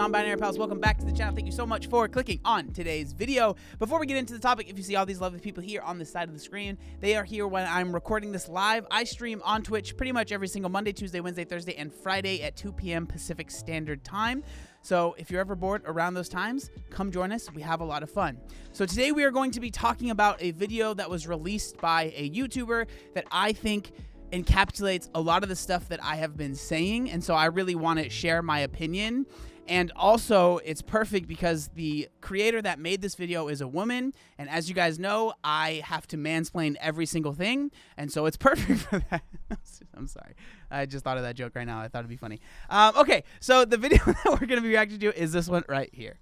non-binary pals, welcome back to the channel. Thank you so much for clicking on today's video. Before we get into the topic, if you see all these lovely people here on the side of the screen, they are here when I'm recording this live. I stream on Twitch pretty much every single Monday, Tuesday, Wednesday, Thursday, and Friday at 2 p.m. Pacific Standard Time. So if you're ever bored around those times, come join us. We have a lot of fun. So today we are going to be talking about a video that was released by a YouTuber that I think encapsulates a lot of the stuff that I have been saying, and so I really want to share my opinion. And also, it's perfect because the creator that made this video is a woman, and as you guys know, I have to mansplain every single thing, and so it's perfect for that. I'm sorry. I just thought of that joke right now. I thought it'd be funny. Okay, so the video that we're going to be reacting to is this one right here.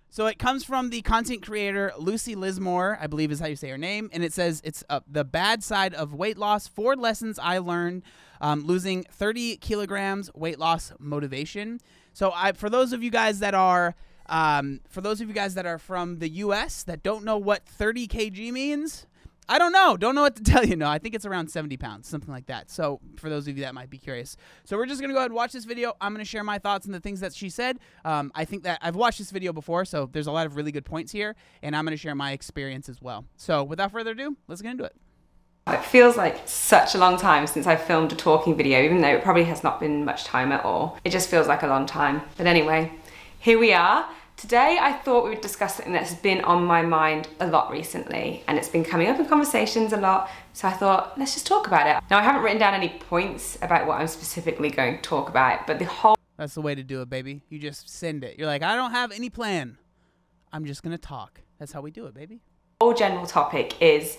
So it comes from the content creator Lucy Lismore, I believe is how you say her name, and it says it's the bad side of weight loss, 4 lessons I learned losing 30 kilograms, weight loss motivation. So for those of you guys that are from the US that don't know what 30 kg means, I don't know what to tell you. No, I think it's around 70 pounds, something like that. So for those of you that might be curious. So we're just going to go ahead and watch this video. I'm going to share my thoughts on the things that she said. I think that I've watched this video before, so there's a lot of really good points here, and I'm going to share my experience as well. So without further ado, let's get into it. It feels like such a long time since I filmed a talking video, even though it probably has not been much time at all. It just feels like a long time. But anyway, here we are. Today I thought we would discuss something that's been on my mind a lot recently, and it's been coming up in conversations a lot, so I thought let's just talk about it. Now I haven't written down any points about what I'm specifically going to talk about, but the whole... That's the way to do it, baby. You just send it. You're like, I don't have any plan. I'm just gonna talk. That's how we do it, baby. The whole general topic is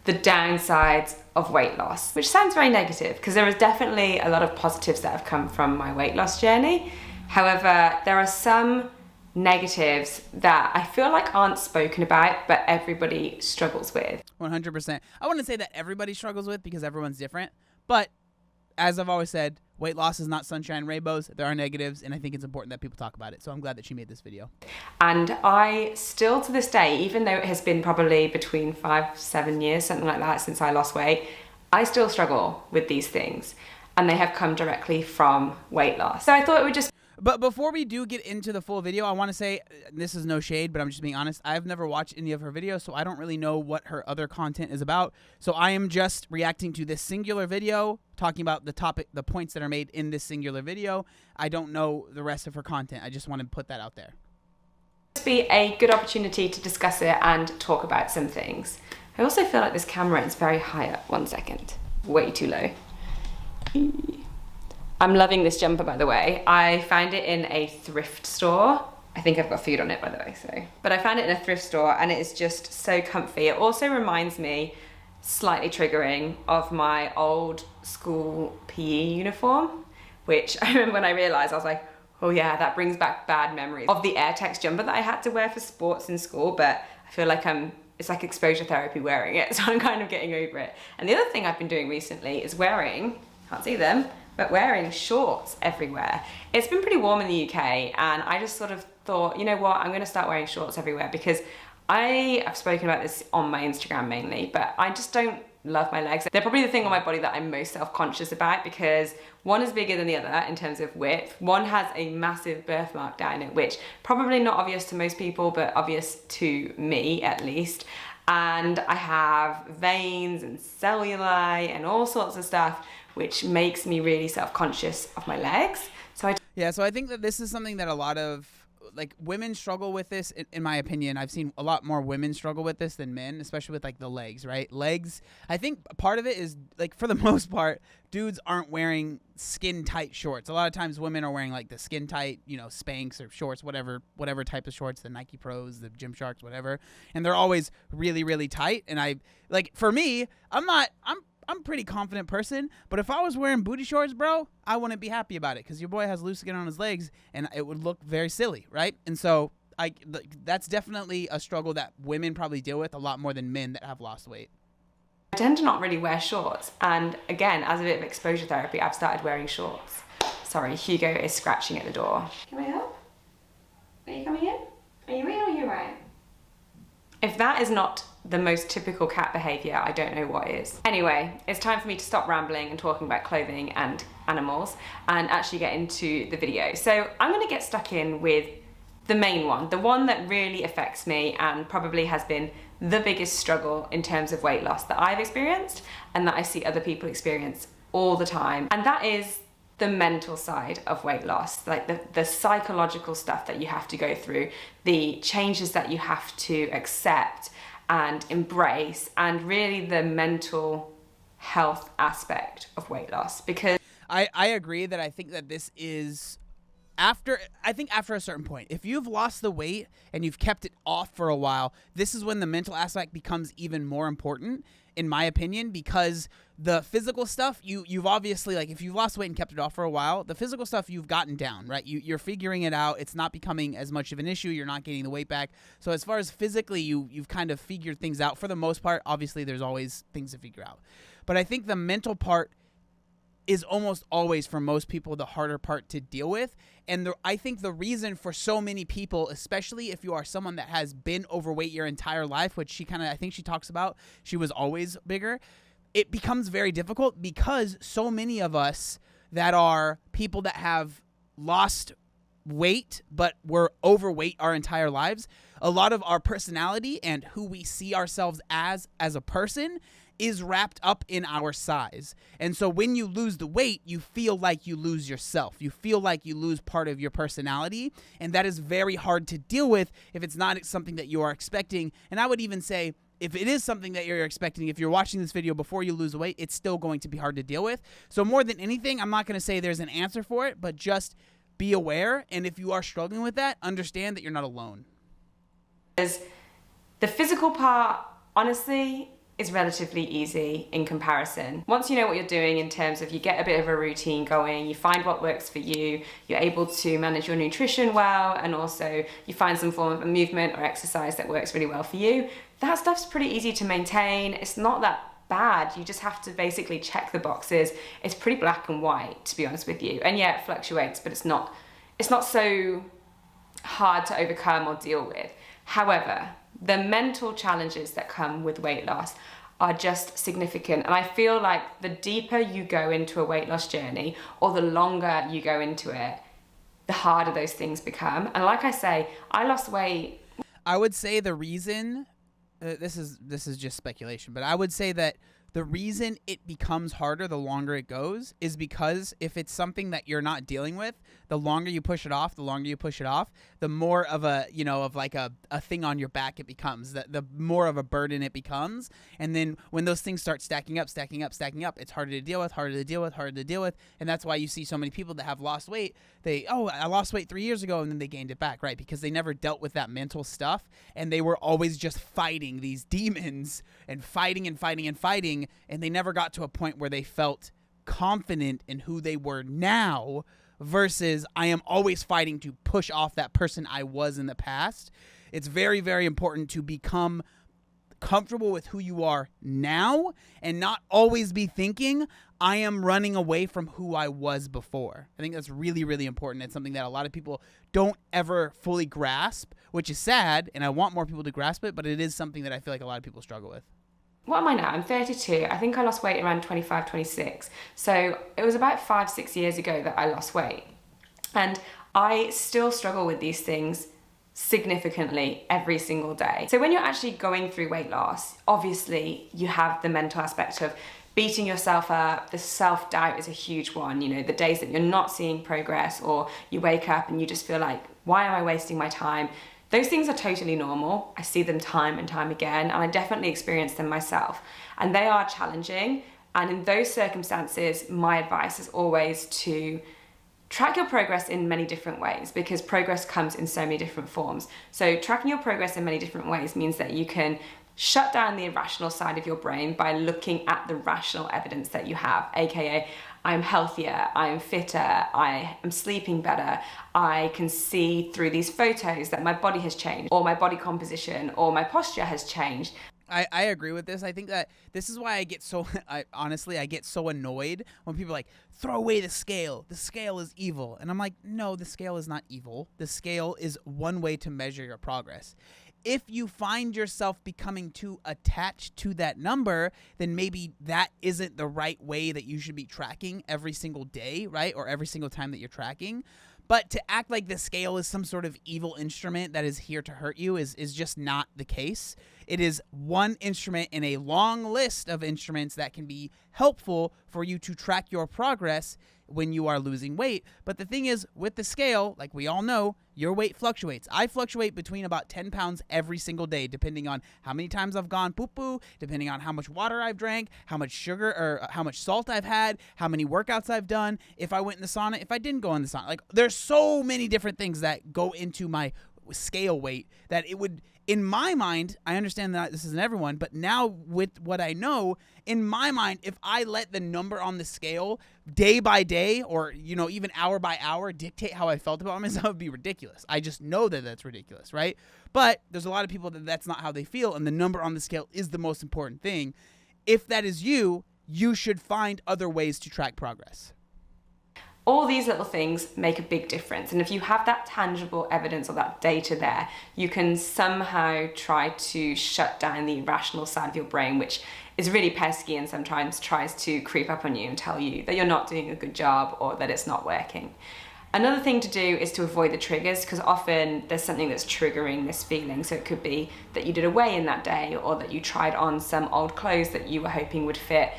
the downsides of weight loss, which sounds very negative because there is definitely a lot of positives that have come from my weight loss journey. However, there are some negatives that I feel like aren't spoken about, but everybody struggles with. 100%. I wouldn't say that everybody struggles with because everyone's different, but as I've always said, weight loss is not sunshine and rainbows. There are negatives, and I think it's important that people talk about it. So I'm glad that she made this video. And I still to this day, even though it has been probably between 5-7 years, something like that, since I lost weight, I still struggle with these things, and they have come directly from weight loss. So I thought it would just... But before we do get into the full video, I want to say, this is no shade, but I'm just being honest. I've never watched any of her videos, so I don't really know what her other content is about. So I am just reacting to this singular video, talking about the topic, the points that are made in this singular video. I don't know the rest of her content. I just want to put that out there. This be a good opportunity to discuss it and talk about some things. I also feel like this camera is very high up. 1 second. Way too low. I'm loving this jumper, by the way. I found it in a thrift store. I think I've got food on it, by the way, so. But I found it in a thrift store, and it is just so comfy. It also reminds me, slightly triggering, of my old school PE uniform, which I remember when I realized, I was like, oh yeah, that brings back bad memories of the Airtex jumper that I had to wear for sports in school, but I feel like it's like exposure therapy wearing it, so I'm kind of getting over it. And the other thing I've been doing recently is wearing, can't see them, but wearing shorts everywhere. It's been pretty warm in the UK, and I just sort of thought, you know what, I'm gonna start wearing shorts everywhere because I've spoken about this on my Instagram mainly, but I just don't love my legs. They're probably the thing on my body that I'm most self-conscious about because one is bigger than the other in terms of width. One has a massive birthmark down it, which probably not obvious to most people, but obvious to me at least. And I have veins and cellulite and all sorts of stuff, which makes me really self-conscious of my legs. So I think that this is something that a lot of like women struggle with this, in my opinion. I've seen a lot more women struggle with this than men, especially with like the legs, right? Legs, I think part of it is like, for the most part, dudes aren't wearing skin tight shorts. A lot of times women are wearing like the skin tight, you know, Spanx or shorts, whatever type of shorts, the Nike Pros, the Gymsharks, whatever. And they're always really, really tight. And I like, for me, I'm a pretty confident person, but if I was wearing booty shorts, bro, I wouldn't be happy about it because your boy has loose skin on his legs and it would look very silly, right? And so that's definitely a struggle that women probably deal with a lot more than men that have lost weight. I tend to not really wear shorts, and again, as a bit of exposure therapy, I've started wearing shorts. Sorry, Hugo is scratching at the door. Can I help? Are you coming in? Are you in or are you out? If that is not the most typical cat behavior, I don't know what is. Anyway, it's time for me to stop rambling and talking about clothing and animals and actually get into the video. So I'm going to get stuck in with the main one, the one that really affects me and probably has been the biggest struggle in terms of weight loss that I've experienced and that I see other people experience all the time. And that is the mental side of weight loss, like the psychological stuff that you have to go through, the changes that you have to accept and embrace, and really the mental health aspect of weight loss. Because I agree that I think that this is after a certain point, if you've lost the weight and you've kept it off for a while, this is when the mental aspect becomes even more important, in my opinion, because the physical stuff, you've obviously, like, if you've lost weight and kept it off for a while, the physical stuff you've gotten down, right? You're figuring it out. It's not becoming as much of an issue. You're not gaining the weight back. So as far as physically, you've kind of figured things out for the most part. Obviously, there's always things to figure out. But I think the mental part is almost always, for most people, the harder part to deal with. And I think the reason for so many people, especially if you are someone that has been overweight your entire life, which I think she talks about, she was always bigger, it becomes very difficult because so many of us that are people that have lost weight but were overweight our entire lives, a lot of our personality and who we see ourselves as a person is wrapped up in our size. And so when you lose the weight, you feel like you lose yourself. You feel like you lose part of your personality. And that is very hard to deal with if it's not something that you are expecting. And I would even say, if it is something that you're expecting, if you're watching this video before you lose the weight, it's still going to be hard to deal with. So more than anything, I'm not going to say there's an answer for it, but just be aware. And if you are struggling with that, understand that you're not alone. Because the physical part, honestly, is relatively easy in comparison. Once you know what you're doing in terms of you get a bit of a routine going, you find what works for you, you're able to manage your nutrition well, and also you find some form of a movement or exercise that works really well for you, that stuff's pretty easy to maintain. It's not that bad. You just have to basically check the boxes. It's pretty black and white, to be honest with you. And yeah, it fluctuates, but it's not so hard to overcome or deal with. However, the mental challenges that come with weight loss are just significant. And I feel like the deeper you go into a weight loss journey, or the longer you go into it, the harder those things become. And like I say, I lost weight. I would say the reason, this is just speculation, but I would say that the reason it becomes harder the longer it goes is because if it's something that you're not dealing with, the longer you push it off, the more of a, of like a thing on your back it becomes, the more of a burden it becomes. And then when those things start stacking up, it's harder to deal with. And that's why you see so many people that have lost weight. I lost weight 3 years ago, and then they gained it back, right? Because they never dealt with that mental stuff, and they were always just fighting these demons and fighting, and they never got to a point where they felt confident in who they were now versus I am always fighting to push off that person I was in the past. It's very, very important to become comfortable with who you are now and not always be thinking I am running away from who I was before. I think that's really, really important. It's something that a lot of people don't ever fully grasp, which is sad, and I want more people to grasp it, but it is something that I feel like a lot of people struggle with. What am I now? I'm 32. I think I lost weight around 25, 26. So it was about 5-6 years ago that I lost weight. And I still struggle with these things significantly every single day. So when you're actually going through weight loss, obviously you have the mental aspect of beating yourself up. The self-doubt is a huge one. The days that you're not seeing progress, or you wake up and you just feel like, why am I wasting my time? Those things are totally normal. I see them time and time again, and I definitely experience them myself. And they are challenging. And in those circumstances, my advice is always to track your progress in many different ways, because progress comes in so many different forms. So tracking your progress in many different ways means that you can shut down the irrational side of your brain by looking at the rational evidence that you have, aka I'm healthier, I'm fitter, I am sleeping better, I can see through these photos that my body has changed, or my body composition, or my posture has changed. I agree with this. I think that this is why I get so annoyed when people are like, throw away the scale. The scale is evil. And I'm like, no, the scale is not evil. The scale is one way to measure your progress. if you find yourself becoming too attached to that number, then maybe that isn't the right way that you should be tracking every single day, right? Or every single time that you're tracking. But to act like the scale is some sort of evil instrument that is here to hurt you is just not the case. It is one instrument in a long list of instruments that can be helpful for you to track your progress when you are losing weight. But the thing is, with the scale, like we all know, your weight fluctuates. I fluctuate between about 10 pounds every single day, depending on how many times I've gone poo-poo, depending on how much water I've drank, how much sugar or how much salt I've had, how many workouts I've done, if I went in the sauna, if I didn't go in the sauna. Like, there's so many different things that go into my scale weight that it would, in my mind, I understand that this isn't everyone, but now with what I know, in my mind, if I let the number on the scale day by day or, even hour by hour dictate how I felt about myself, it would be ridiculous. I just know that that's ridiculous, right? But there's a lot of people that that's not how they feel, and the number on the scale is the most important thing. If that is you, you should find other ways to track progress. All these little things make a big difference. And if you have that tangible evidence or that data there, you can somehow try to shut down the irrational side of your brain, which is really pesky and sometimes tries to creep up on you and tell you that you're not doing a good job or that it's not working. Another thing to do is to avoid the triggers, because often there's something that's triggering this feeling. So it could be that you did a weigh-in that day, or that you tried on some old clothes that you were hoping would fit.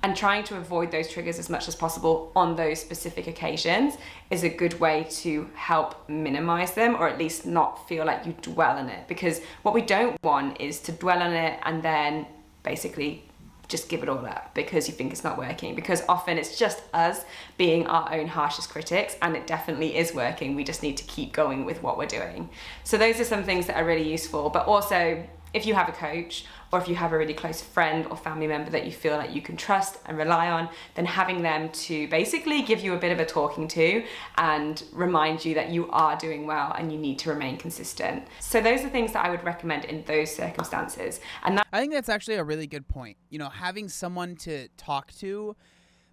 And trying to avoid those triggers as much as possible on those specific occasions is a good way to help minimize them, or at least not feel like you dwell on it. Because what we don't want is to dwell on it and then basically just give it all up because you think it's not working. Because often it's just us being our own harshest critics, and it definitely is working. We just need to keep going with what we're doing. So those are some things that are really useful. But also, if you have a coach, or if you have a really close friend or family member that you feel like you can trust and rely on, then having them to basically give you a bit of a talking to and remind you that you are doing well and you need to remain consistent. So those are things that I would recommend in those circumstances. And I think that's actually a really good point. Having someone to talk to,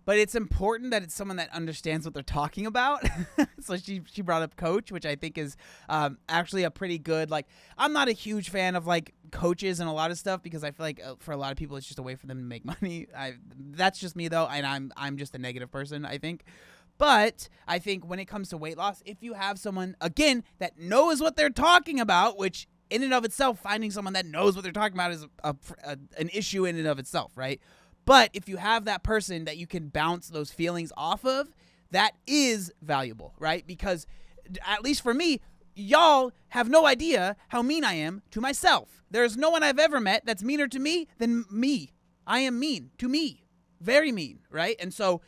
but it's important that it's someone that understands what they're talking about. So she brought up coach, which I think is actually a pretty good, I'm not a huge fan of coaches and a lot of stuff, because I feel like for a lot of people it's just a way for them to make money. That's just me though, and I'm just a negative person, I think. But I think when it comes to weight loss, if you have someone, again, that knows what they're talking about, which in and of itself, finding someone that knows what they're talking about is an issue in and of itself, right? But if you have that person that you can bounce those feelings off of, that is valuable, right? Because at least for me, y'all have no idea how mean I am to myself. There's no one I've ever met that's meaner to me than me. I am mean to me. Very mean, right? And so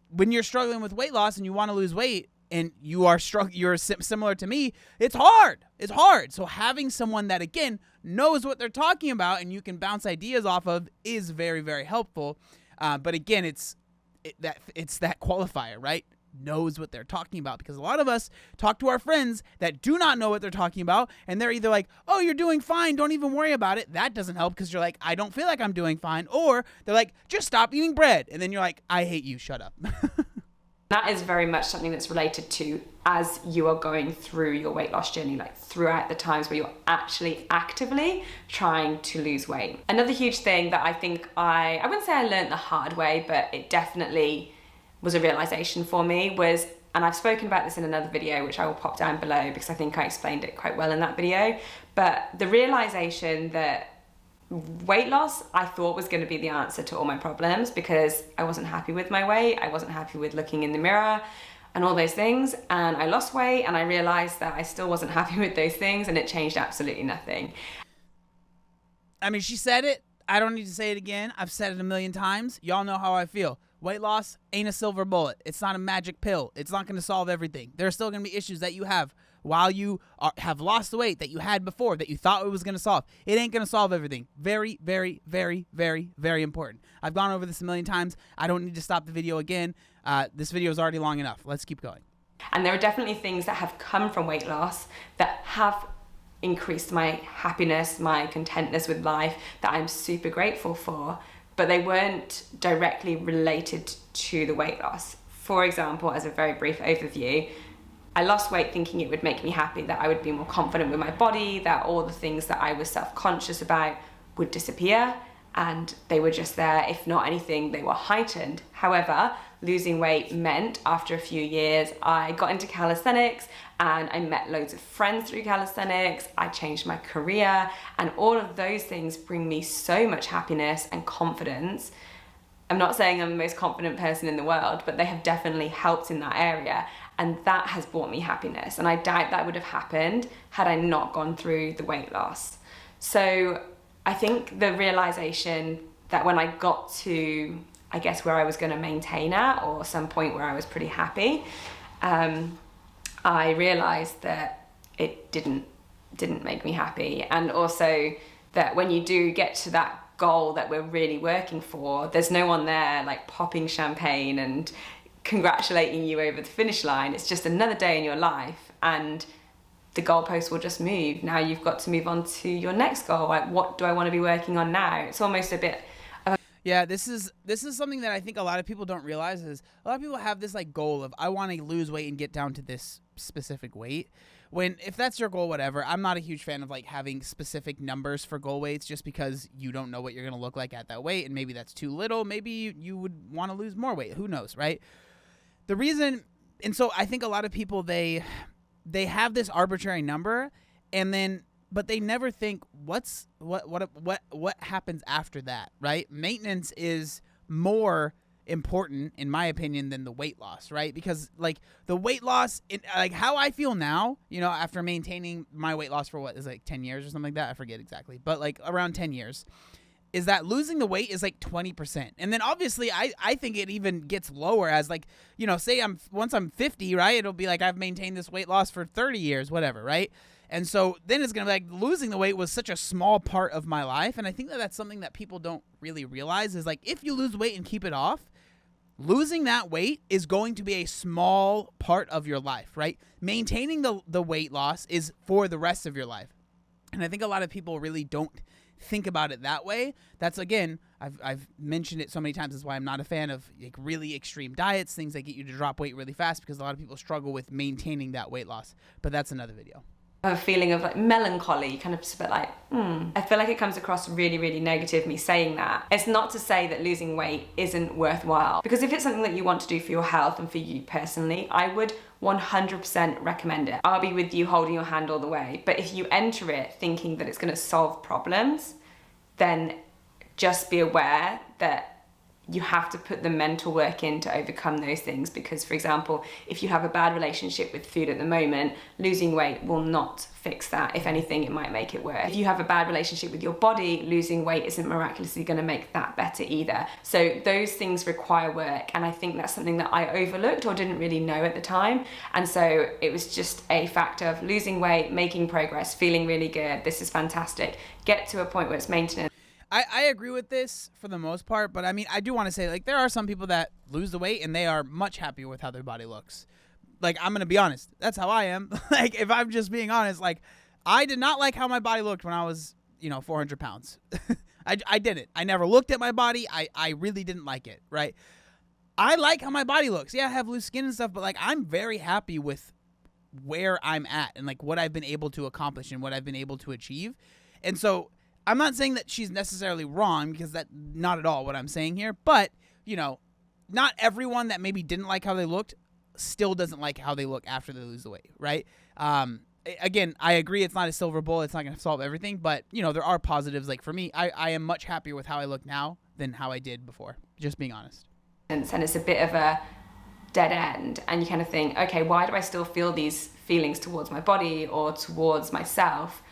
when you're struggling with weight loss and you want to lose weight and you're similar to me, it's hard. It's hard. So having someone that, again, knows what they're talking about and you can bounce ideas off of is very, very helpful. But again, it's that qualifier, right? Knows what they're talking about, because a lot of us talk to our friends that do not know what they're talking about, and they're either like, oh, you're doing fine, don't even worry about it. That doesn't help, because you're like, I don't feel like I'm doing fine. Or they're like, just stop eating bread, and then you're like, I hate you, shut up. That is very much something that's related to as you are going through your weight loss journey, throughout the times where you're actually actively trying to lose weight. Another huge thing that I think I wouldn't say I learned the hard way, but it definitely was a realization for me was, and I've spoken about this in another video, which I will pop down below because I think I explained it quite well in that video, but the realization that weight loss I thought was going to be the answer to all my problems, because I wasn't happy with my weight, I wasn't happy with looking in the mirror and all those things, and I lost weight and I realized that I still wasn't happy with those things, and it changed absolutely nothing. I mean, she said it. I don't need to say it again. I've said it a million times. Y'all know how I feel. Weight loss ain't a silver bullet. It's not a magic pill. It's not going to solve everything. There are still going to be issues that you have while you have lost the weight that you had before that you thought it was going to solve. It ain't going to solve everything. Very, very, very, very, very important. I've gone over this a million times. I don't need to stop the video again. This video is already long enough. Let's keep going. And there are definitely things that have come from weight loss that have increased my happiness, my contentness with life, that I'm super grateful for, but they weren't directly related to the weight loss. For example, as a very brief overview, I lost weight thinking it would make me happy, that I would be more confident with my body, that all the things that I was self-conscious about would disappear, and they were just there. If not anything, they were heightened. However, losing weight meant after a few years, I got into calisthenics and I met loads of friends through calisthenics. I changed my career, and all of those things bring me so much happiness and confidence. I'm not saying I'm the most confident person in the world, but they have definitely helped in that area. And that has brought me happiness. And I doubt that would have happened had I not gone through the weight loss. So I think the realization that when I got to, I guess, where I was going to maintain at, or some point where I was pretty happy, I realized that it didn't make me happy. And also that when you do get to that goal that we're really working for, there's no one there like popping champagne and congratulating you over the finish line. It's just another day in your life, and the goalposts will just move. Now you've got to move on to your next goal. Like, what do I want to be working on now? It's almost a bit of yeah, this is something that I think a lot of people don't realize is a lot of people have this like goal of, I want to lose weight and get down to this specific weight. When, if that's your goal, whatever, I'm not a huge fan of like having specific numbers for goal weights, just because you don't know what you're going to look like at that weight, and maybe that's too little. Maybe you would want to lose more weight. Who knows, right? The reason, and so I think a lot of people, they have this arbitrary number, and then, but they never think what happens after that, right? Maintenance is more important, in my opinion, than the weight loss, right? Because like the weight loss, like how I feel now, you know, after maintaining my weight loss for what is like 10 years or something like that, I forget exactly, but like around 10 years, is that losing the weight is like 20%. And then obviously I think it even gets lower as like, you know, say once I'm 50, right? It'll be like I've maintained this weight loss for 30 years, whatever, right? And so then it's going to be like losing the weight was such a small part of my life. And I think that that's something that people don't really realize is like, if you lose weight and keep it off, losing that weight is going to be a small part of your life, right? Maintaining the weight loss is for the rest of your life. And I think a lot of people really don't think about it that way. That's, again, I've mentioned it so many times. That's why I'm not a fan of like really extreme diets, things that get you to drop weight really fast, because a lot of people struggle with maintaining that weight loss. But that's another video. A feeling of like melancholy, kind of just a bit like, I feel like it comes across really, really negative, me saying that. It's not to say that losing weight isn't worthwhile, because if it's something that you want to do for your health and for you personally, I would 100% recommend it. I'll be with you holding your hand all the way. But if you enter it thinking that it's going to solve problems, then just be aware that you have to put the mental work in to overcome those things. Because, for example, if you have a bad relationship with food at the moment, losing weight will not fix that. If anything, it might make it worse. If you have a bad relationship with your body, losing weight isn't miraculously going to make that better either. So those things require work, and I think that's something that I overlooked or didn't really know at the time. And so it was just a factor of losing weight, making progress, feeling really good. This is fantastic. Get to a point where it's maintenance. I agree with this for the most part, but I mean, I do want to say, like, there are some people that lose the weight and they are much happier with how their body looks. Like, I'm going to be honest. That's how I am. Like, if I'm just being honest, like, I did not like how my body looked when I was, 400 pounds. I didn't. I never looked at my body. I really didn't like it, right? I like how my body looks. Yeah, I have loose skin and stuff, but, like, I'm very happy with where I'm at and, like, what I've been able to accomplish and what I've been able to achieve. And so I'm not saying that she's necessarily wrong, because that's not at all what I'm saying here. But, not everyone that maybe didn't like how they looked still doesn't like how they look after they lose the weight, right? Again, I agree it's not a silver bullet. It's not going to solve everything. But, there are positives. Like, for me, I am much happier with how I look now than how I did before, just being honest. And it's a bit of a dead end. And you kind of think, okay, why do I still feel these feelings towards my body or towards myself?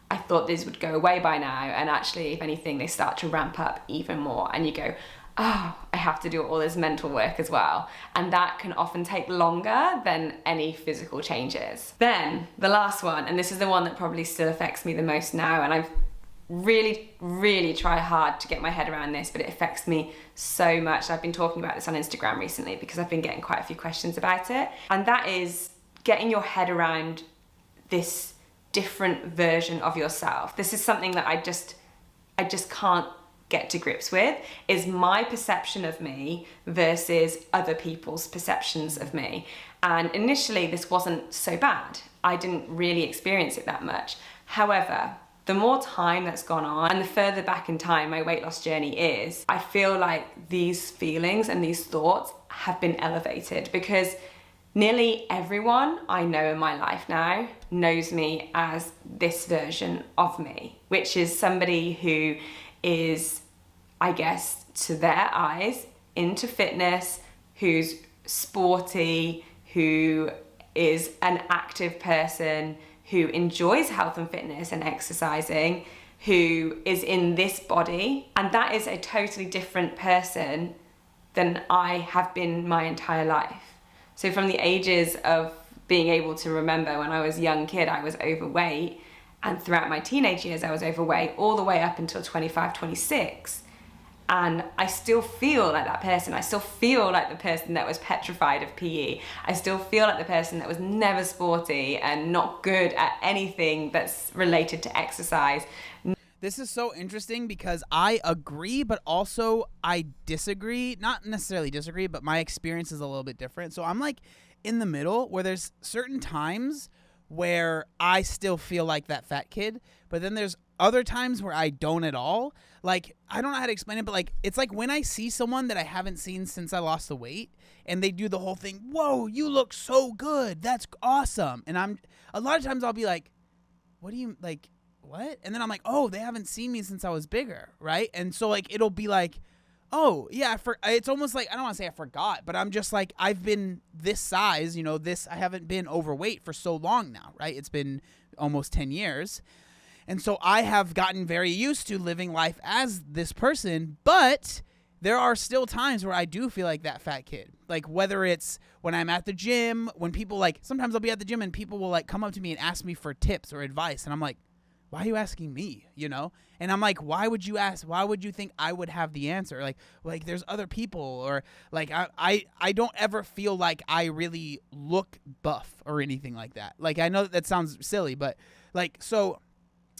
I thought these would go away by now, and actually, if anything, they start to ramp up even more, and you go, oh, I have to do all this mental work as well. And that can often take longer than any physical changes. Then, the last one, and this is the one that probably still affects me the most now, and I've really, really tried hard to get my head around this, but it affects me so much. I've been talking about this on Instagram recently because I've been getting quite a few questions about it, and that is getting your head around this different version of yourself. This is something that I just can't get to grips with is my perception of me versus other people's perceptions of me. And initially this wasn't so bad. I didn't really experience it that much. However, the more time that's gone on and the further back in time my weight loss journey is, I feel like these feelings and these thoughts have been elevated, because nearly everyone I know in my life now knows me as this version of me, which is somebody who is, I guess, to their eyes, into fitness, who's sporty, who is an active person, who enjoys health and fitness and exercising, who is in this body. And that is a totally different person than I have been my entire life. So from the ages of being able to remember when I was a young kid, I was overweight, and throughout my teenage years, I was overweight all the way up until 25, 26. And I still feel like that person. I still feel like the person that was petrified of PE. I still feel like the person that was never sporty and not good at anything that's related to exercise. This is so interesting because I agree, but also I disagree. Not necessarily disagree, but my experience is a little bit different. So I'm like in the middle, where there's certain times where I still feel like that fat kid, but then there's other times where I don't at all. Like, I don't know how to explain it, but like, it's like when I see someone that I haven't seen since I lost the weight and they do the whole thing, whoa, you look so good, that's awesome. And a lot of times I'll be like, what do you, like, what? And then I'm like, oh, they haven't seen me since I was bigger, right? And so like, it'll be like, oh yeah, it's almost like, I don't want to say I forgot, but I'm just like, I've been this size, I haven't been overweight for so long now, right? It's been almost 10 years. And so I have gotten very used to living life as this person, but there are still times where I do feel like that fat kid. Like, whether it's when I'm at the gym, when people like, sometimes I'll be at the gym and people will like come up to me and ask me for tips or advice. And I'm like, why are you asking me, And I'm like, why would you ask? Why would you think I would have the answer? Like there's other people, or like, I don't ever feel like I really look buff or anything like that. Like, I know that sounds silly, but like, so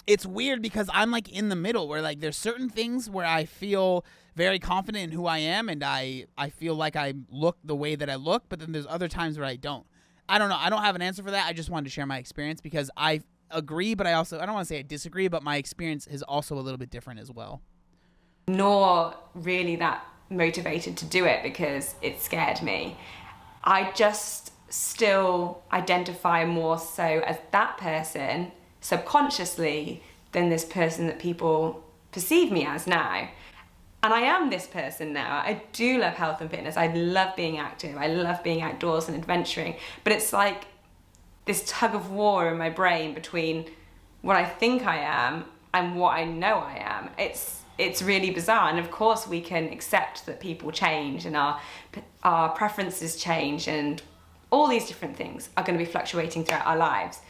it's weird because I'm like in the middle where like there's certain things where I feel very confident in who I am and I feel like I look the way that I look, but then there's other times where I don't. I don't know. I don't have an answer for that. I just wanted to share my experience because I agree, but I don't want to say I disagree, but my experience is also a little bit different as well. Nor really that motivated to do it because it scared me. I just still identify more so as that person subconsciously than this person that people perceive me as now. And I am this person now. I do love health and fitness. I love being active. I love being outdoors and adventuring. But it's like this tug of war in my brain between what I think I am and what I know I am. It's really bizarre. And of course we can accept that people change and our preferences change and all these different things are going to be fluctuating throughout our lives.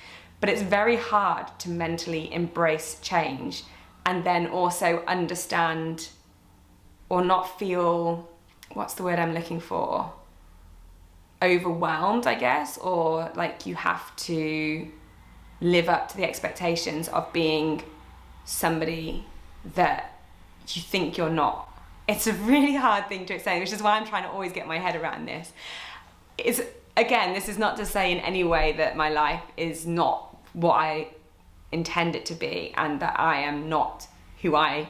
But it's very hard to mentally embrace change and then also understand or not feel, what's the word I'm looking for? Overwhelmed, I guess, or like you have to live up to the expectations of being somebody that you think you're not. It's a really hard thing to explain, which is why I'm trying to always get my head around this. Again, this is not to say in any way that my life is not what I intend it to be and that I am not who I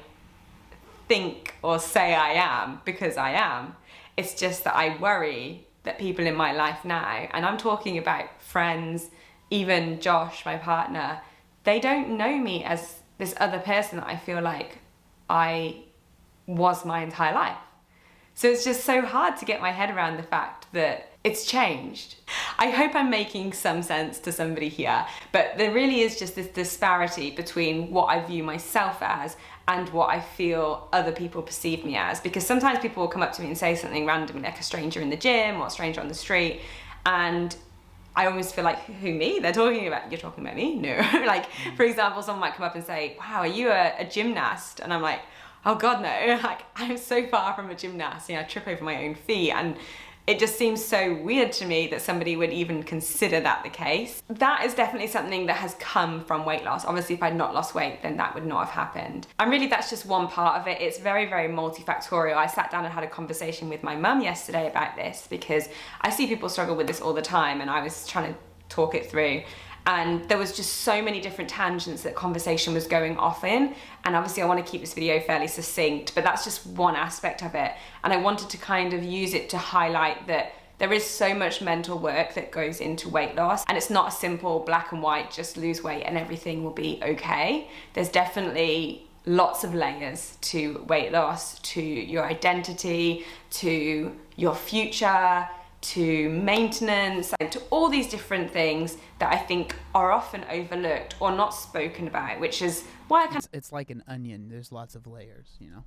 think or say I am, because I am. It's just that I worry that people in my life now, and I'm talking about friends, even Josh, my partner, they don't know me as this other person that I feel like I was my entire life. So it's just so hard to get my head around the fact that it's changed. I hope I'm making some sense to somebody here, but there really is just this disparity between what I view myself as and what I feel other people perceive me as. Because sometimes people will come up to me and say something randomly, like a stranger in the gym or a stranger on the street, and I almost feel like, who, me? You're talking about me? No. Like, for example, someone might come up and say, wow, are you a gymnast? And I'm like, oh God, no. Like, I'm so far from a gymnast. I trip over my own feet. And It just seems so weird to me that somebody would even consider that the case. That is definitely something that has come from weight loss. Obviously, if I'd not lost weight, then that would not have happened. And really, that's just one part of it. It's very, very multifactorial. I sat down and had a conversation with my mum yesterday about this because I see people struggle with this all the time, and I was trying to talk it through. And there was just so many different tangents that conversation was going off in. And obviously I want to keep this video fairly succinct, but that's just one aspect of it. And I wanted to kind of use it to highlight that there is so much mental work that goes into weight loss, and it's not a simple black and white, just lose weight and everything will be okay. There's definitely lots of layers to weight loss, to your identity, to your future, to maintenance, and to all these different things that I think are often overlooked or not spoken about, which is why I it's like an onion. There's lots of layers, you know.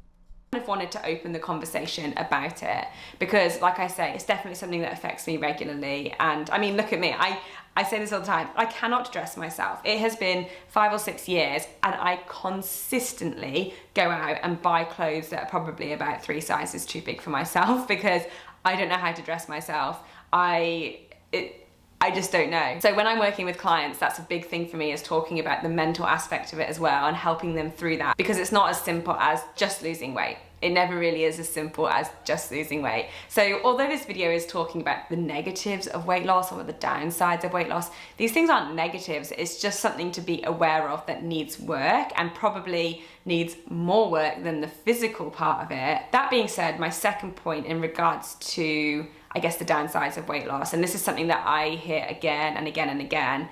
kind of wanted to open the conversation about it because, like I say, it's definitely something that affects me regularly. And I mean, look at me. I say this all the time. I cannot dress myself. It has been 5 or 6 years, and I consistently go out and buy clothes that are probably about 3 sizes too big for myself because I don't know how to dress myself. I just don't know. So when I'm working with clients, that's a big thing for me, is talking about the mental aspect of it as well and helping them through that, because it's not as simple as just losing weight. It never really is as simple as just losing weight. So although this video is talking about the negatives of weight loss or the downsides of weight loss, these things aren't negatives. It's just something to be aware of that needs work, and probably needs more work than the physical part of it. That being said, my second point in regards to, I guess, the downsides of weight loss, and this is something that I hear again and again and again,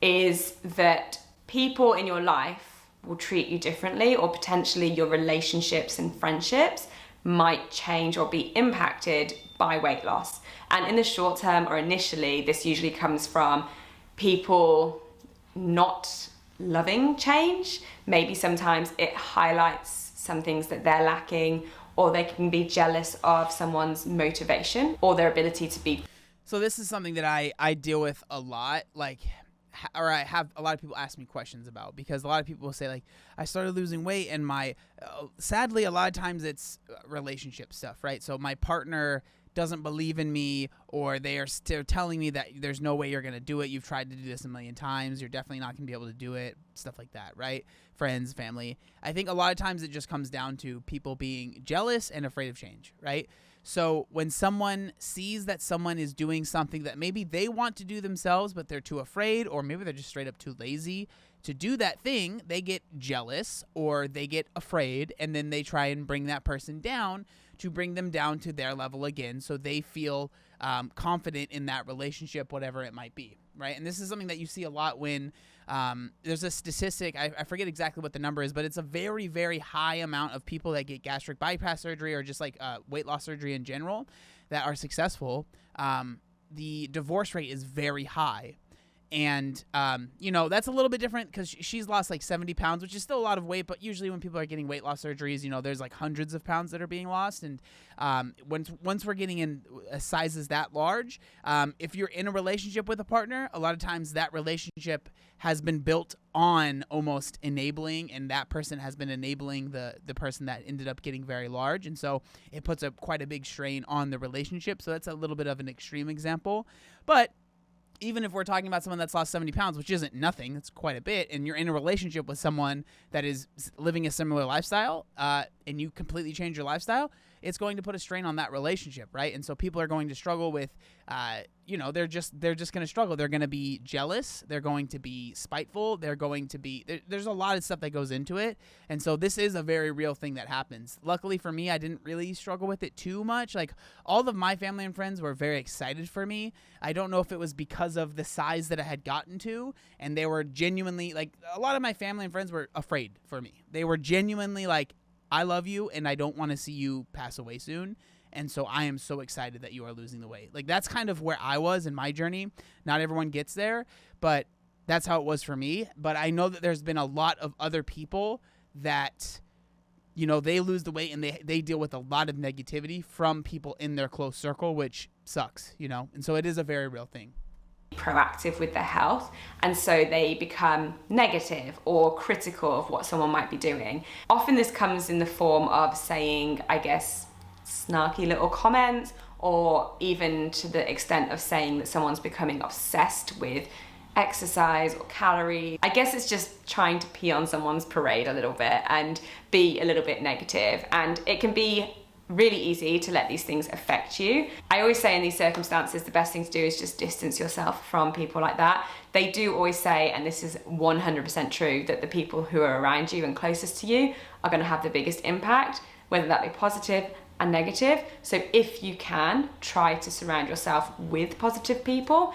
is that people in your life will treat you differently, or potentially your relationships and friendships might change or be impacted by weight loss. And in the short term, or initially, this usually comes from people not loving change. Maybe sometimes it highlights some things that they're lacking, or they can be jealous of someone's motivation or their ability to be. So this is something that I deal with a lot, or I have a lot of people ask me questions about, because a lot of people will say, like, I started losing weight and sadly, a lot of times it's relationship stuff, right? So my partner doesn't believe in me, or they're telling me that there's no way you're going to do it. You've tried to do this a million times. You're definitely not going to be able to do it. Stuff like that, right? Friends, family. I think a lot of times it just comes down to people being jealous and afraid of change, right? So when someone sees that someone is doing something that maybe they want to do themselves, but they're too afraid, or maybe they're just straight up too lazy to do that thing, they get jealous or they get afraid, and then they try and bring that person down to bring them down to their level again, so they feel confident in that relationship, whatever it might be, right? And this is something that you see a lot when there's a statistic, I forget exactly what the number is, but it's a very, very high amount of people that get gastric bypass surgery, or just like weight loss surgery in general, that are successful. The divorce rate is very high. And, that's a little bit different because she's lost like 70 pounds, which is still a lot of weight. But usually when people are getting weight loss surgeries, there's like hundreds of pounds that are being lost. And once we're getting in sizes that large, if you're in a relationship with a partner, a lot of times that relationship has been built on almost enabling, and that person has been enabling the person that ended up getting very large. And so it puts quite a big strain on the relationship. So that's a little bit of an extreme example. But even if we're talking about someone that's lost 70 pounds, which isn't nothing, it's quite a bit, and you're in a relationship with someone that is living a similar lifestyle, and you completely change your lifestyle, it's going to put a strain on that relationship, right? And so people are going to struggle with, they're just going to struggle. They're going to be jealous. They're going to be spiteful. They're going to be, there's a lot of stuff that goes into it. And so this is a very real thing that happens. Luckily for me, I didn't really struggle with it too much. Like, all of my family and friends were very excited for me. I don't know if it was because of the size that I had gotten to, and they were genuinely, like, a lot of my family and friends were afraid for me. They were genuinely like, I love you and I don't want to see you pass away soon. And so I am so excited that you are losing the weight. Like, that's kind of where I was in my journey. Not everyone gets there, but that's how it was for me. But I know that there's been a lot of other people that, they lose the weight and they deal with a lot of negativity from people in their close circle, which sucks, and so it is a very real thing. Proactive with their health, and so they become negative or critical of what someone might be doing. Often this comes in the form of saying, I guess, snarky little comments, or even to the extent of saying that someone's becoming obsessed with exercise or calories. I guess it's just trying to pee on someone's parade a little bit and be a little bit negative. And it can be really easy to let these things affect you. I always say in these circumstances, the best thing to do is just distance yourself from people like that. They do always say, and this is 100% true, that the people who are around you and closest to you are going to have the biggest impact, whether that be positive and negative. So if you can, try to surround yourself with positive people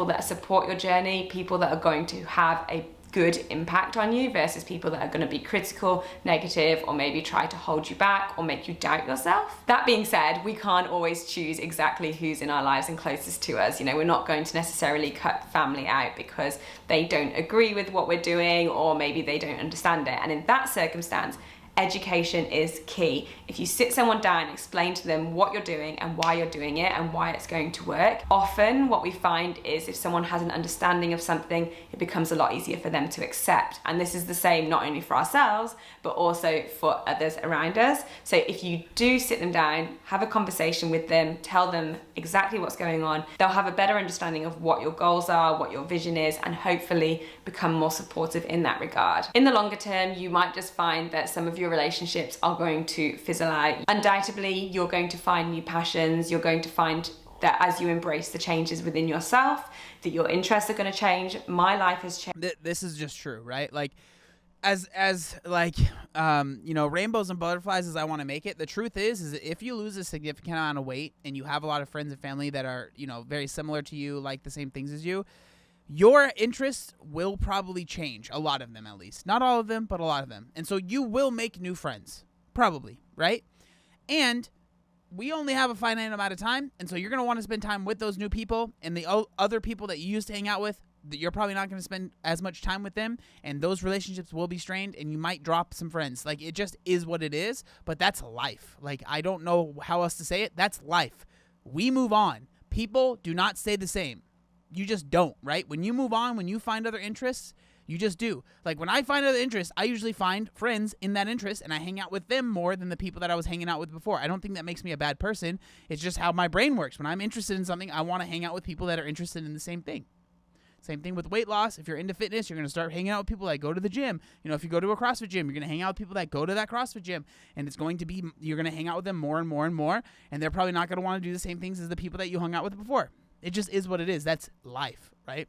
that support your journey, people that are going to have a good impact on you versus people that are going to be critical, negative, or maybe try to hold you back or make you doubt yourself. That being said, we can't always choose exactly who's in our lives and closest to us. You know, we're not going to necessarily cut family out because they don't agree with what we're doing or maybe they don't understand it. And in that circumstance, education is key. If you sit someone down, explain to them what you're doing and why you're doing it and why it's going to work. Often what we find is if someone has an understanding of something, it becomes a lot easier for them to accept. And this is the same not only for ourselves, but also for others around us. So if you do sit them down, have a conversation with them, tell them exactly what's going on, they'll have a better understanding of what your goals are, what your vision is, and hopefully become more supportive in that regard. In the longer term, you might just find that some of your relationships are going to fizzle out. Undoubtedly, you're going to find new passions. You're going to find that as you embrace the changes within yourself, that your interests are going to change. My life has changed. This is just true, right? Like, as you know, rainbows and butterflies as I want to make it, the truth is that if you lose a significant amount of weight and you have a lot of friends and family that are, you know, very similar to you, like the same things as you, your interests will probably change. A lot of them, at least. Not all of them, but a lot of them. And so you will make new friends. Probably, right? And we only have a finite amount of time. And so you're going to want to spend time with those new people. And the other people that you used to hang out with, that you're probably not going to spend as much time with them. And those relationships will be strained. And you might drop some friends. Like, it just is what it is. But that's life. Like, I don't know how else to say it. That's life. We move on. People do not stay the same. You just don't, right? When you move on, when you find other interests, you just do. Like, when I find other interests, I usually find friends in that interest, and I hang out with them more than the people that I was hanging out with before. I don't think that makes me a bad person. It's just how my brain works. When I'm interested in something, I want to hang out with people that are interested in the same thing. Same thing with weight loss. If you're into fitness, you're going to start hanging out with people that go to the gym. You know, if you go to a CrossFit gym, you're going to hang out with people that go to that CrossFit gym. And it's going to be, you're going to hang out with them more and more and more. And they're probably not going to want to do the same things as the people that you hung out with before. It just is what it is. That's life, right?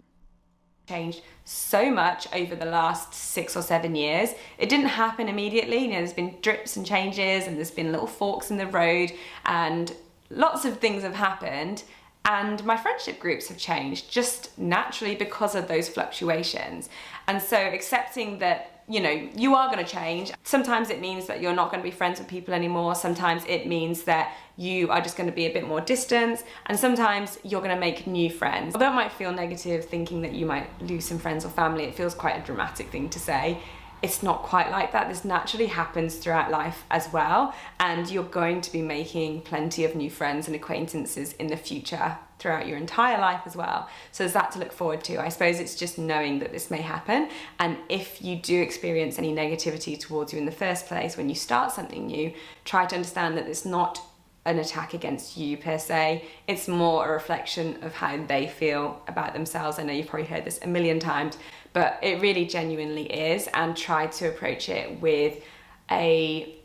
Changed so much over the last 6 or 7 years. It didn't happen immediately. You know, there's been drips and changes and there's been little forks in the road and lots of things have happened. And my friendship groups have changed just naturally because of those fluctuations. And so accepting that, you know, you are going to change. Sometimes it means that you're not going to be friends with people anymore. Sometimes it means that you are just going to be a bit more distant. And sometimes you're going to make new friends. Although it might feel negative thinking that you might lose some friends or family, it feels quite a dramatic thing to say. It's not quite like that. This naturally happens throughout life as well. And you're going to be making plenty of new friends and acquaintances in the future throughout your entire life as well. So there's that to look forward to. I suppose it's just knowing that this may happen. And if you do experience any negativity towards you in the first place, when you start something new, try to understand that it's not an attack against you per se. It's more a reflection of how they feel about themselves. I know you've probably heard this a million times, but it really genuinely is, and try to approach it with a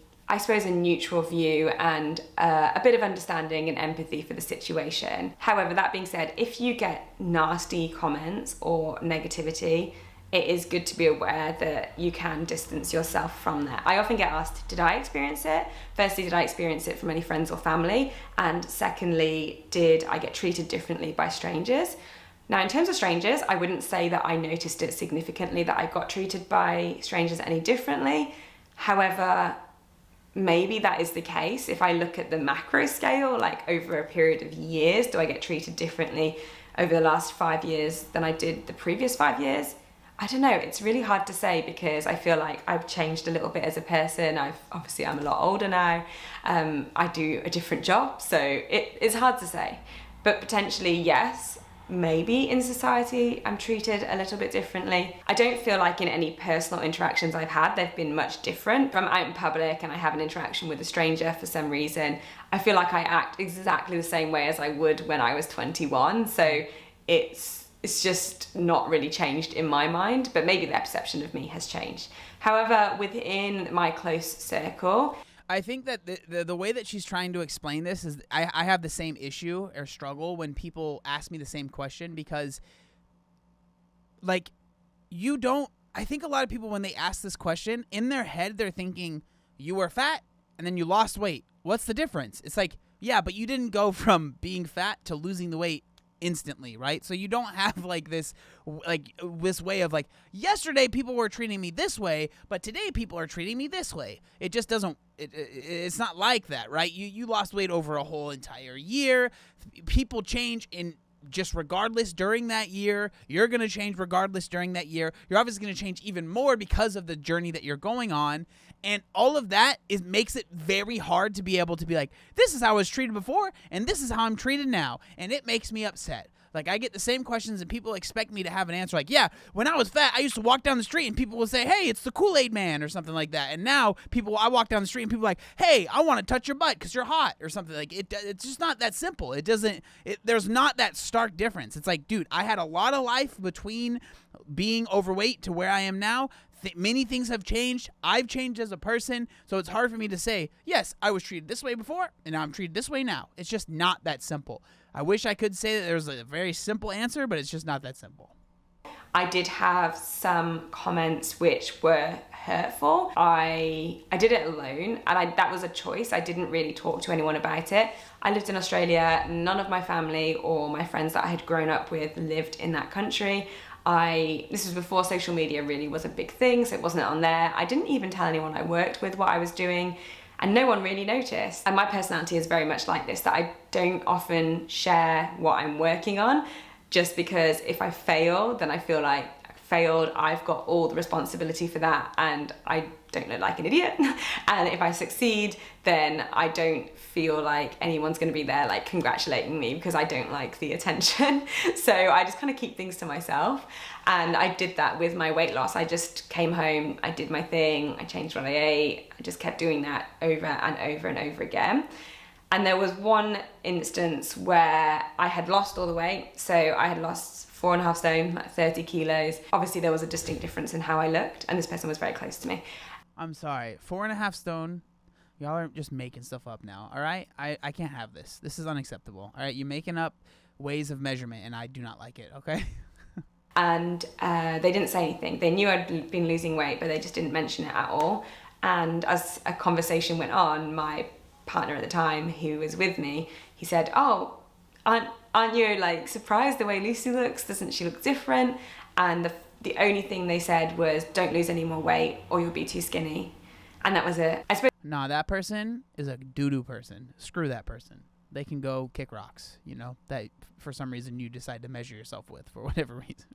neutral view and a bit of understanding and empathy for the situation. However, that being said, if you get nasty comments or negativity, it is good to be aware that you can distance yourself from that. I often get asked, did I experience it? Firstly, did I experience it from any friends or family? And secondly, did I get treated differently by strangers? Now, in terms of strangers, I wouldn't say that I noticed it significantly that I got treated by strangers any differently. However, maybe that is the case. If I look at the macro scale, like over a period of years, do I get treated differently over the last 5 years than I did the previous 5 years? I don't know, it's really hard to say because I feel like I've changed a little bit as a person. I'm a lot older now. I do a different job, so it's hard to say. But potentially, yes, maybe in society I'm treated a little bit differently. I don't feel like in any personal interactions I've had, they've been much different. If I'm out in public and I have an interaction with a stranger for some reason, I feel like I act exactly the same way as I would when I was 21. So it's just not really changed in my mind, but maybe their perception of me has changed. However, within my close circle, I think that the way that she's trying to explain this is I have the same issue or struggle when people ask me the same question, because like I think a lot of people, when they ask this question, in their head they're thinking you were fat and then you lost weight. What's the difference? It's like, yeah, but you didn't go from being fat to losing the weight instantly, right? So you don't have like this way of like, yesterday people were treating me this way, but today people are treating me this way. It just doesn't, it's not like that, right? You lost weight over a whole entire year. People change in just regardless during that year. You're going to change regardless during that year. You're obviously going to change even more because of the journey that you're going on. And all of that makes it very hard to be able to be like, this is how I was treated before, and this is how I'm treated now. And it makes me upset. Like, I get the same questions and people expect me to have an answer like, yeah, when I was fat, I used to walk down the street and people would say, hey, it's the Kool-Aid man or something like that. And now I walk down the street and people are like, hey, I want to touch your butt because you're hot or something. Like, it's just not that simple. There's not that stark difference. It's like, dude, I had a lot of life between being overweight to where I am now. Many things have changed. I've changed as a person. So it's hard for me to say, yes, I was treated this way before and now I'm treated this way now. It's just not that simple. I wish I could say that there's a very simple answer, but it's just not that simple. I did have some comments which were hurtful. I did it alone, and that was a choice. I didn't really talk to anyone about it. I lived in Australia. None of my family or my friends that I had grown up with lived in that country. This was before social media really was a big thing, so it wasn't on there. I didn't even tell anyone I worked with what I was doing, and no one really noticed. And my personality is very much like this, that I don't often share what I'm working on, just because if I fail, then I feel like I failed, I've got all the responsibility for that, and I don't look like an idiot. And if I succeed, then I don't feel like anyone's gonna be there like congratulating me, because I don't like the attention. So I just kind of keep things to myself. And I did that with my weight loss. I just came home, I did my thing, I changed what I ate, I just kept doing that over and over and over again. And there was one instance where I had lost all the weight. So I had lost 4.5 stone, like 30 kilos. Obviously there was a distinct difference in how I looked, and this person was very close to me. I'm sorry, 4.5 stone. Y'all are just making stuff up now, all right? I can't have this. This is unacceptable, all right? You're making up ways of measurement, and I do not like it, okay? And they didn't say anything. They knew I'd been losing weight, but they just didn't mention it at all. And as a conversation went on, my partner at the time, who was with me, he said, oh, aren't you like surprised the way Lucy looks? Doesn't she look different? And the only thing they said was, don't lose any more weight or you'll be too skinny. And that was it. I suppose. Nah, that person is a doo-doo person. Screw that person. They can go kick rocks, that for some reason you decide to measure yourself with for whatever reason.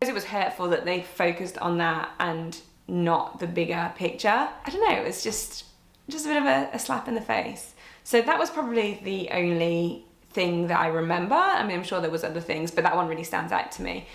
It was hurtful that they focused on that and not the bigger picture. I don't know, it was just a bit of a slap in the face. So that was probably the only thing that I remember. I mean, I'm sure there was other things, but that one really stands out to me.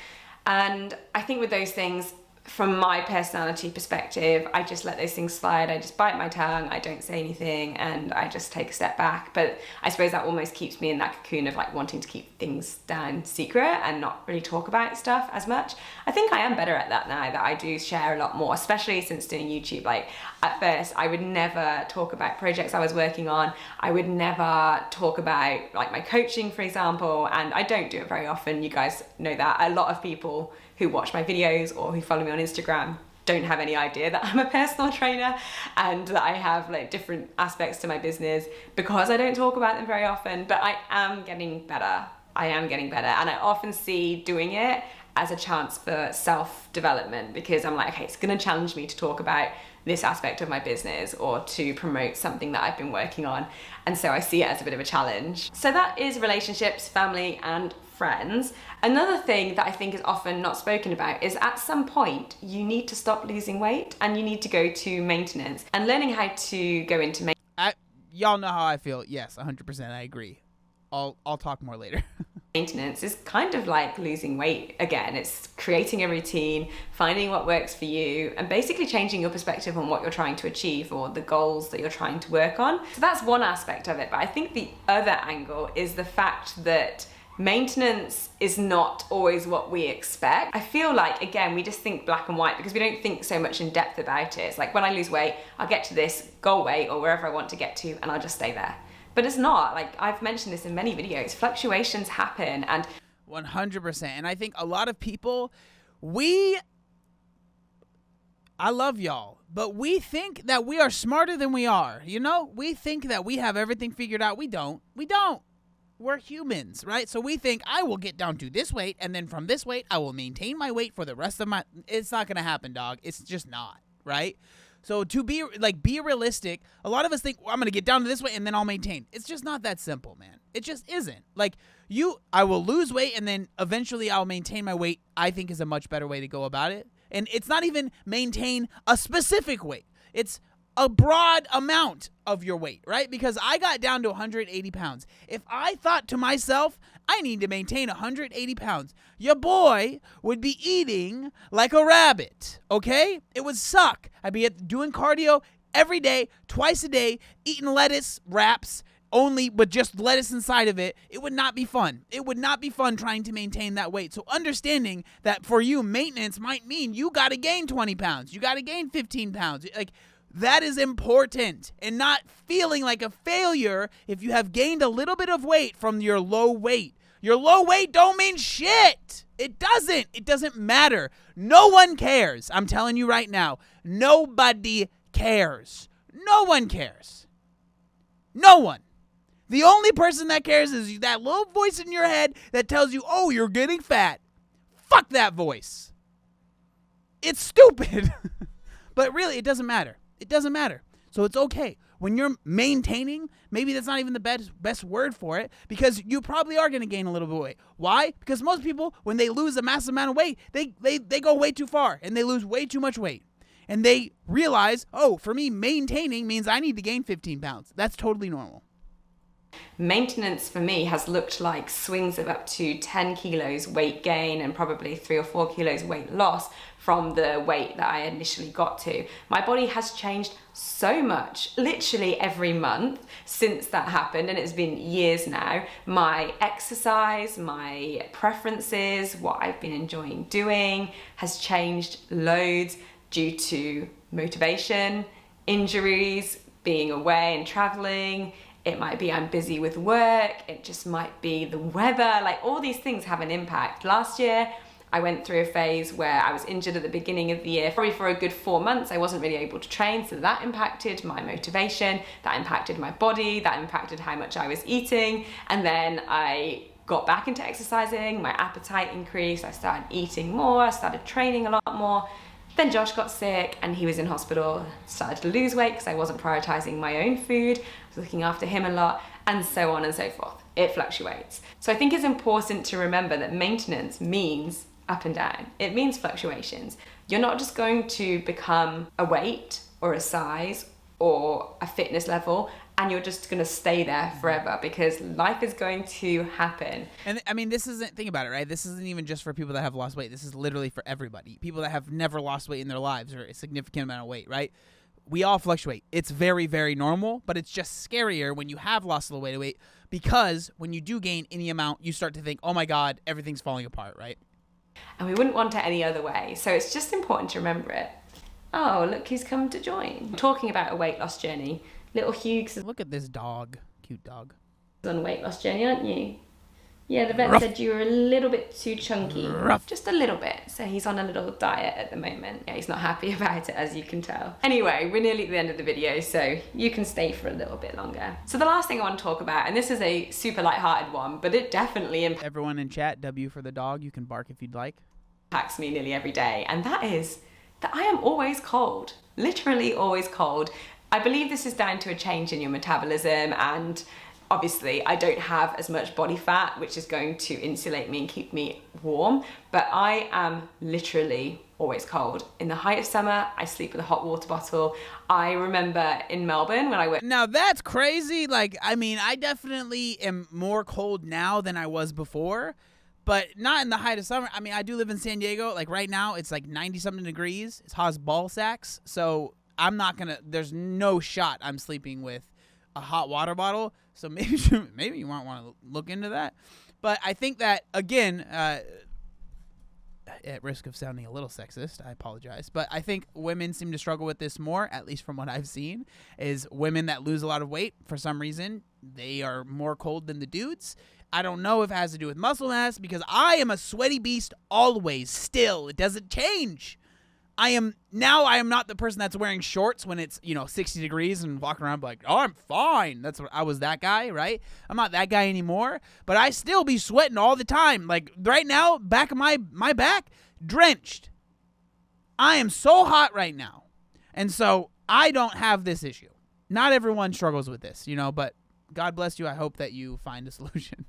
And I think with those things, from my personality perspective, I just let those things slide. I just bite my tongue, I don't say anything, and I just take a step back. But I suppose that almost keeps me in that cocoon of like wanting to keep things down secret and not really talk about stuff as much. I think I am better at that now, that I do share a lot more, especially since doing YouTube. Like at first, I would never talk about projects I was working on. I would never talk about like my coaching, for example, and I don't do it very often. You guys know that. A lot of people who watch my videos or who follow me on Instagram don't have any idea that I'm a personal trainer and that I have like different aspects to my business, because I don't talk about them very often. But I am getting better. And I often see doing it as a chance for self-development, because I'm like, okay, it's gonna challenge me to talk about this aspect of my business or to promote something that I've been working on. And so I see it as a bit of a challenge. So that is relationships, family, and friends. Another thing that I think is often not spoken about is at some point you need to stop losing weight and you need to go to maintenance, and learning how to go into maintenance. Y'all know how I feel. Yes, 100%. I agree. I'll talk more later. Maintenance is kind of like losing weight again. It's creating a routine, finding what works for you, and basically changing your perspective on what you're trying to achieve or the goals that you're trying to work on. So that's one aspect of it. But I think the other angle is the fact that maintenance is not always what we expect. I feel like, again, we just think black and white because we don't think so much in depth about it. It's like, when I lose weight, I'll get to this goal weight or wherever I want to get to, and I'll just stay there. But it's not. Like, I've mentioned this in many videos, fluctuations happen. And 100%. And I think a lot of people, I love y'all, but we think that we are smarter than we are. You know, we think that we have everything figured out. We don't. We're humans, right? So we think, I will get down to this weight, and then from this weight, I will maintain my weight for the rest of my... It's not going to happen, dog. It's just not, right? So to be realistic, a lot of us think, well, I'm going to get down to this weight and then I'll maintain. It's just not that simple, man. It just isn't. Like, I will lose weight and then eventually I'll maintain my weight, I think is a much better way to go about it. And it's not even maintain a specific weight. It's a broad amount of your weight, right? Because I got down to 180 pounds. If I thought to myself, I need to maintain 180 pounds, your boy would be eating like a rabbit, okay? It would suck. I'd be doing cardio every day, twice a day, eating lettuce wraps only, but just lettuce inside of it. It would not be fun. It would not be fun trying to maintain that weight. So understanding that for you, maintenance might mean you got to gain 20 pounds. You got to gain 15 pounds. Like, that is important, and not feeling like a failure if you have gained a little bit of weight from your low weight. Your low weight don't mean shit. It doesn't. It doesn't matter. No one cares. I'm telling you right now. Nobody cares. No one cares. No one. The only person that cares is that little voice in your head that tells you, oh, you're getting fat. Fuck that voice. It's stupid. But really, it doesn't matter. It doesn't matter. So it's okay. When you're maintaining, maybe that's not even the best word for it, because you probably are going to gain a little bit of weight. Why? Because most people, when they lose a massive amount of weight, they go way too far and they lose way too much weight. And they realize, oh, for me, maintaining means I need to gain 15 pounds. That's totally normal. Maintenance for me has looked like swings of up to 10 kilos weight gain and probably 3 or 4 kilos weight loss from the weight that I initially got to. My body has changed so much, literally every month since that happened, and it's been years now. My exercise, my preferences, what I've been enjoying doing has changed loads due to motivation, injuries, being away and traveling. It might be I'm busy with work, it just might be the weather, like all these things have an impact. Last year, I went through a phase where I was injured at the beginning of the year. Probably for a good 4 months, I wasn't really able to train, so that impacted my motivation, that impacted my body, that impacted how much I was eating, and then I got back into exercising, my appetite increased, I started eating more, I started training a lot more. Then Josh got sick and he was in hospital, started to lose weight because I wasn't prioritizing my own food, I was looking after him a lot, and so on and so forth. It fluctuates. So I think it's important to remember that maintenance means up and down. It means fluctuations. You're not just going to become a weight or a size or a fitness level and you're just gonna stay there forever, because life is going to happen. And I mean, think about it, right? This isn't even just for people that have lost weight. This is literally for everybody. People that have never lost weight in their lives or a significant amount of weight, right? We all fluctuate. It's very, very normal, but it's just scarier when you have lost a little weight, because when you do gain any amount, you start to think, oh my God, everything's falling apart, right? And we wouldn't want it any other way. So it's just important to remember it. Oh, look who's come to join. Talking about a weight loss journey. Little Hughes. Look at this dog. Cute dog. On a weight loss journey, aren't you? Yeah, the vet said you were a little bit too chunky. Just a little bit. So he's on a little diet at the moment. Yeah, he's not happy about it, as you can tell. Anyway, we're nearly at the end of the video, so you can stay for a little bit longer. So the last thing I want to talk about, and this is a super lighthearted one, but it definitely Everyone in chat, W for the dog. You can bark if you'd like. Impacts me nearly every day, and that is that I am always cold. Literally always cold. I believe this is down to a change in your metabolism, and obviously I don't have as much body fat, which is going to insulate me and keep me warm, but I am literally always cold. In the height of summer, I sleep with a hot water bottle. I remember in Melbourne when I went. Now that's crazy. Like, I mean, I definitely am more cold now than I was before, but not in the height of summer. I mean, I do live in San Diego. Like right now, it's like 90-something degrees. It's hot as ball sacks. So I'm not gonna. There's no shot I'm sleeping with a hot water bottle. So maybe you might want to look into that. But I think that again. At risk of sounding a little sexist, I apologize, but I think women seem to struggle with this more, at least from what I've seen, is women that lose a lot of weight, for some reason, they are more cold than the dudes. I don't know if it has to do with muscle mass, because I am a sweaty beast always, still. It doesn't change. I am not the person that's wearing shorts when it's, 60 degrees and walking around like, oh, I'm fine. That's what I was, that guy, right? I'm not that guy anymore, but I still be sweating all the time. Like right now, back of my back, drenched. I am so hot right now. And so I don't have this issue. Not everyone struggles with this, but God bless you. I hope that you find a solution.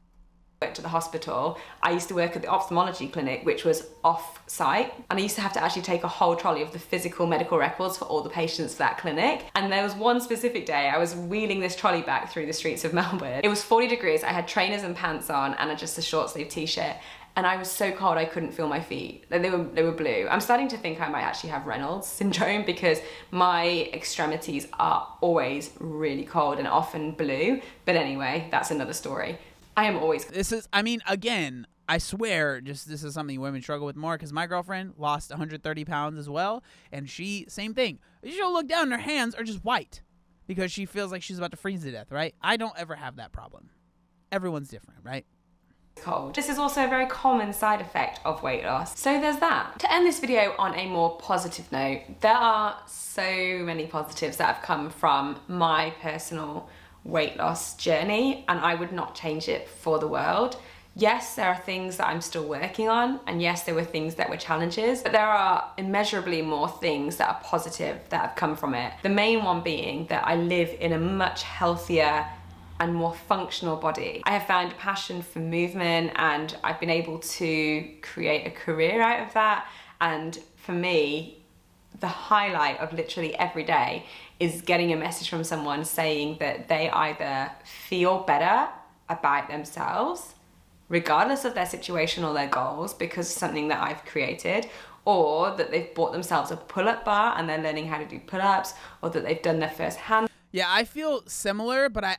To the hospital, I used to work at the ophthalmology clinic, which was off site, and I used to have to actually take a whole trolley of the physical medical records for all the patients for that clinic. And there was one specific day I was wheeling this trolley back through the streets of Melbourne. It was 40 degrees. I had trainers and pants on and just a short sleeve t-shirt, and I was so cold I couldn't feel my feet. Like they were blue. I'm starting to think I might actually have Reynolds syndrome, because my extremities are always really cold and often blue. But anyway, that's another story. I am always. Again, I swear, this is something women struggle with more, because my girlfriend lost 130 pounds as well, and same thing. She'll look down and her hands are just white because she feels like she's about to freeze to death, right? I don't ever have that problem. Everyone's different, right? Cold. This is also a very common side effect of weight loss. So there's that. To end this video on a more positive note, there are so many positives that have come from my personal weight loss journey, and I would not change it for the world. Yes, there are things that I'm still working on, and yes, there were things that were challenges, but there are immeasurably more things that are positive that have come from it. The main one being that I live in a much healthier and more functional body. I have found a passion for movement, and I've been able to create a career out of that. And for me, the highlight of literally every day is getting a message from someone saying that they either feel better about themselves, regardless of their situation or their goals, because of something that I've created, or that they've bought themselves a pull-up bar and they're learning how to do pull-ups, or that they've done their first hand. Yeah, I feel similar, but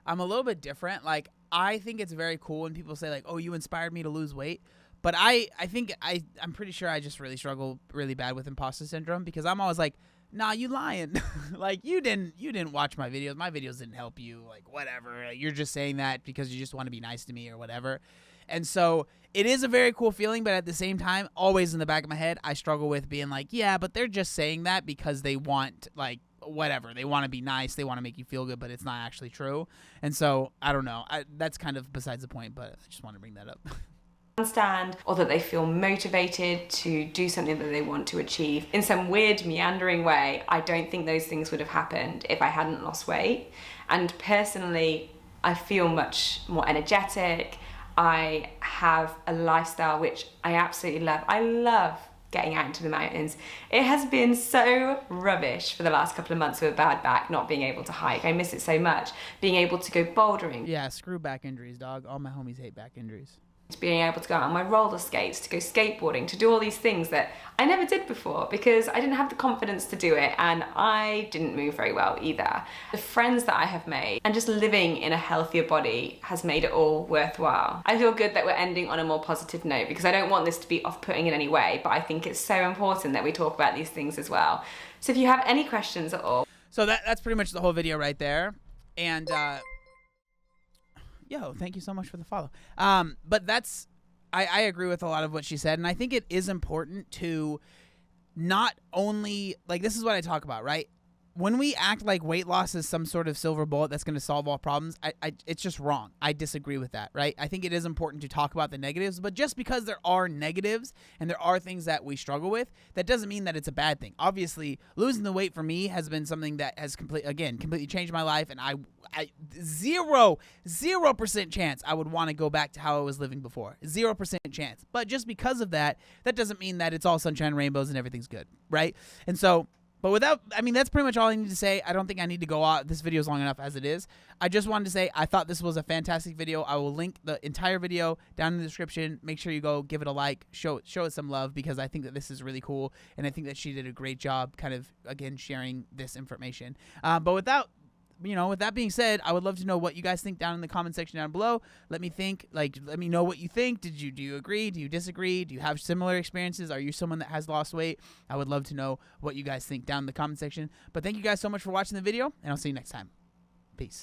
I'm a little bit different. Like, I think it's very cool when people say like, oh, you inspired me to lose weight. But I think I'm pretty sure I just really struggle really bad with imposter syndrome, because I'm always like, nah, you lying. Like, you didn't watch my videos. My videos didn't help you. Like, whatever. You're just saying that because you just want to be nice to me or whatever. And so it is a very cool feeling, but at the same time, always in the back of my head, I struggle with being like, yeah, but they're just saying that because they want, like, whatever. They want to be nice. They want to make you feel good, but it's not actually true. And so, I don't know. That's kind of besides the point, but I just want to bring that up. Stand, or that they feel motivated to do something that they want to achieve in some weird meandering way. I don't think those things would have happened if I hadn't lost weight. And personally, I feel much more energetic. I have a lifestyle which I absolutely love. I love getting out into the mountains. It has been so rubbish for the last couple of months with a bad back, not being able to hike. I miss it so much. Being able to go bouldering. Yeah, screw back injuries, dog. All my homies hate back injuries. Being able to go out on my roller skates, to go skateboarding, to do all these things that I never did before because I didn't have the confidence to do it, and I didn't move very well either. The friends that I have made and just living in a healthier body has made it all worthwhile. I feel good that we're ending on a more positive note, because I don't want this to be off-putting in any way, but I think it's so important that we talk about these things as well. So if you have any questions at all. So that's pretty much the whole video right there. And yo, thank you so much for the follow. But I agree with a lot of what she said, and I think it is important to not only, like, this is what I talk about, right? when we act like weight loss is some sort of silver bullet that's going to solve all problems, it's just wrong. I disagree with that, right? I think it is important to talk about the negatives, but just because there are negatives and there are things that we struggle with, that doesn't mean that it's a bad thing. Obviously, losing the weight for me has been something that has completely changed my life, and I 0% chance I would want to go back to how I was living before. 0% chance. But just because of that, that doesn't mean that it's all sunshine and rainbows and everything's good, right? And so, but that's pretty much all I need to say. I don't think I need to go out. This video is long enough as it is. I just wanted to say I thought this was a fantastic video. I will link the entire video down in the description. Make sure you go give it a like, show it some love, because I think that this is really cool, and I think that she did a great job kind of, again, sharing this information. But with that being said, I would love to know what you guys think down in the comment section down below. Let me know what you think. Do you agree? Do you disagree? Do you have similar experiences? Are you someone that has lost weight? I would love to know what you guys think down in the comment section. But thank you guys so much for watching the video, and I'll see you next time. Peace.